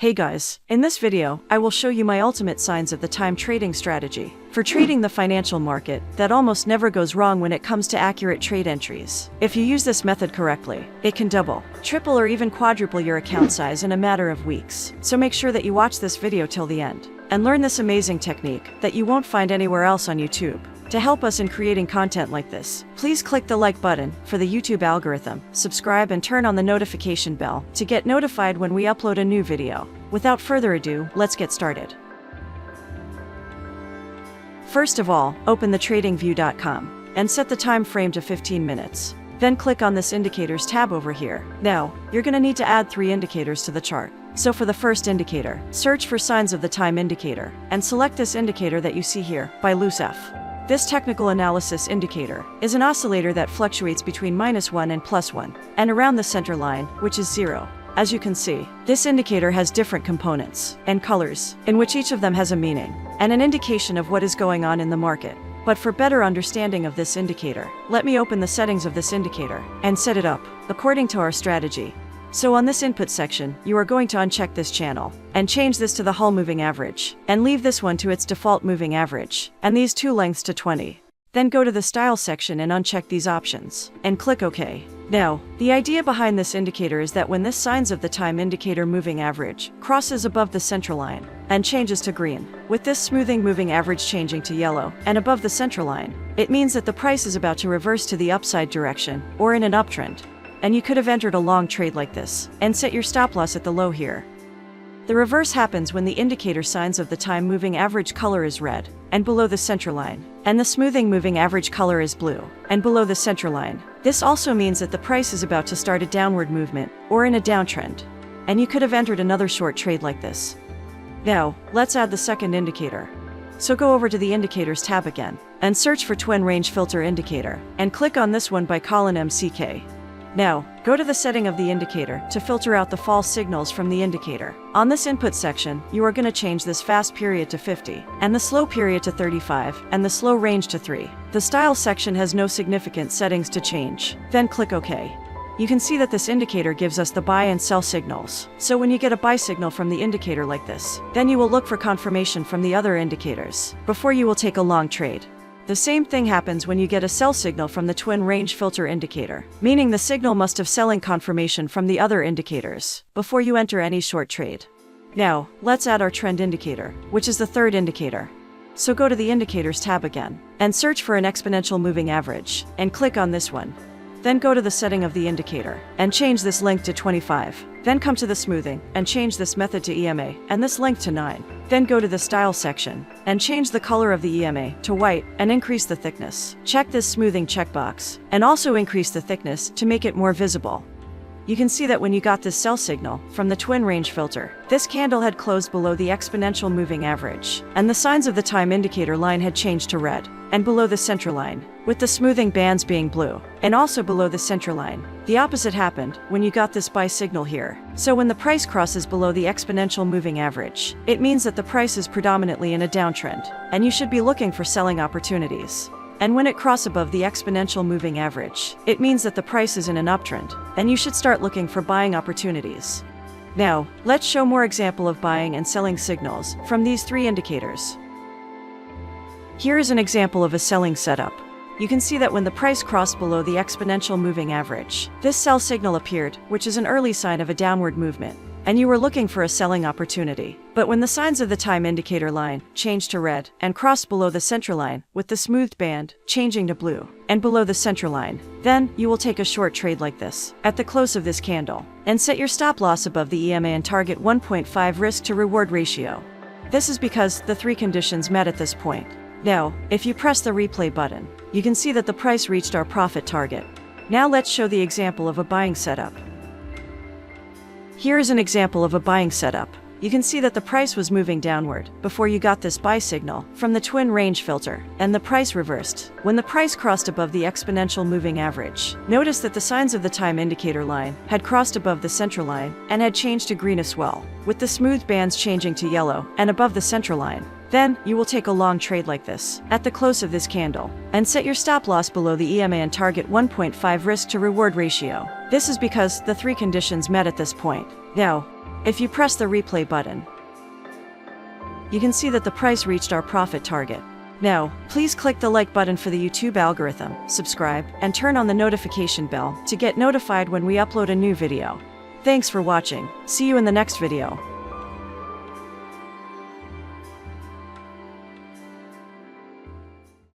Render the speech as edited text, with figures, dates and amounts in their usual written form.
Hey guys, in this video, I will show you my ultimate signs of the time trading strategy for trading the financial market that almost never goes wrong when it comes to accurate trade entries. If you use this method correctly, it can double, triple, or even quadruple your account size in a matter of weeks. So make sure that you watch this video till the end and learn this amazing technique that you won't find anywhere else on YouTube. To help us in creating content like this, please click the like button for the YouTube algorithm, subscribe, and turn on the notification bell to get notified when we upload a new video. Without further ado, let's get started. First of all, open the TradingView.com and set the time frame to 15 minutes. Then click on this Indicators tab over here. Now, you're going to need to add 3 indicators to the chart. So for the first indicator, search for signs of the time indicator and select this indicator that you see here by loose F. This technical analysis indicator is an oscillator that fluctuates between -1 and +1, and around the center line, which is 0. As you can see, this indicator has different components and colors, in which each of them has a meaning and an indication of what is going on in the market. But for better understanding of this indicator, let me open the settings of this indicator and set it up according to our strategy. So on this input section, you are going to uncheck this channel and change this to the Hull moving average and leave this one to its default moving average and these two lengths to 20. Then go to the style section and uncheck these options and click OK. Now, the idea behind this indicator is that when this signs of the time indicator moving average crosses above the central line and changes to green, with this smoothing moving average changing to yellow and above the central line, it means that the price is about to reverse to the upside direction or in an uptrend. And you could have entered a long trade like this and set your stop loss at the low here. The reverse happens when the indicator signs of the time moving average color is red and below the center line, and the smoothing moving average color is blue and below the center line. This also means that the price is about to start a downward movement or in a downtrend, and you could have entered another short trade like this. Now, let's add the second indicator. So go over to the Indicators tab again and search for Twin Range Filter Indicator and click on this one by colon MCK. Now, go to the setting of the indicator to filter out the false signals from the indicator. On this input section, you are going to change this fast period to 50, and the slow period to 35, and the slow range to 3. The style section has no significant settings to change. Then click OK. You can see that this indicator gives us the buy and sell signals. So when you get a buy signal from the indicator like this, then you will look for confirmation from the other indicators before you will take a long trade. The same thing happens when you get a sell signal from the Twin Range Filter Indicator, meaning the signal must have selling confirmation from the other indicators before you enter any short trade. Now, let's add our trend indicator, which is the third indicator. So go to the Indicators tab again and search for an exponential moving average and click on this one. Then go to the setting of the indicator and change this length to 25. Then come to the smoothing and change this method to EMA and this length to 9. Then go to the style section and change the color of the EMA to white and increase the thickness. Check this smoothing checkbox and also increase the thickness to make it more visible. You can see that when you got this sell signal from the Twin Range Filter, this candle had closed below the exponential moving average, and the signs of the time indicator line had changed to red and below the center line, with the smoothing bands being blue and also below the center line. The opposite happened when you got this buy signal here. So when the price crosses below the exponential moving average, it means that the price is predominantly in a downtrend, and you should be looking for selling opportunities. And when it crosses above the exponential moving average, it means that the price is in an uptrend, and you should start looking for buying opportunities. Now, let's show more example of buying and selling signals from these 3 indicators. Here is an example of a selling setup. You can see that when the price crossed below the exponential moving average, this sell signal appeared, which is an early sign of a downward movement, and you were looking for a selling opportunity. But when the signs of the time indicator line changed to red and crossed below the center line, with the smoothed band changing to blue and below the center line, then you will take a short trade like this at the close of this candle and set your stop loss above the EMA and target 1.5 risk to reward ratio. This is because the 3 conditions met at this point. Now, if you press the replay button, you can see that the price reached our profit target. Now let's show the example of a buying setup. Here is an example of a buying setup. You can see that the price was moving downward before you got this buy signal from the Twin Range Filter, and the price reversed when the price crossed above the exponential moving average. Notice that the signs of the time indicator line had crossed above the central line and had changed to green as well, with the smooth bands changing to yellow and above the central line. Then, you will take a long trade like this at the close of this candle and set your stop loss below the EMA and target 1.5 risk to reward ratio. This is because the 3 conditions met at this point. Now, If you press the replay button, you can see that the price reached our profit target. Now, please click the like button for the YouTube algorithm, subscribe, and turn on the notification bell to get notified when we upload a new video. Thanks for watching. See you in the next video.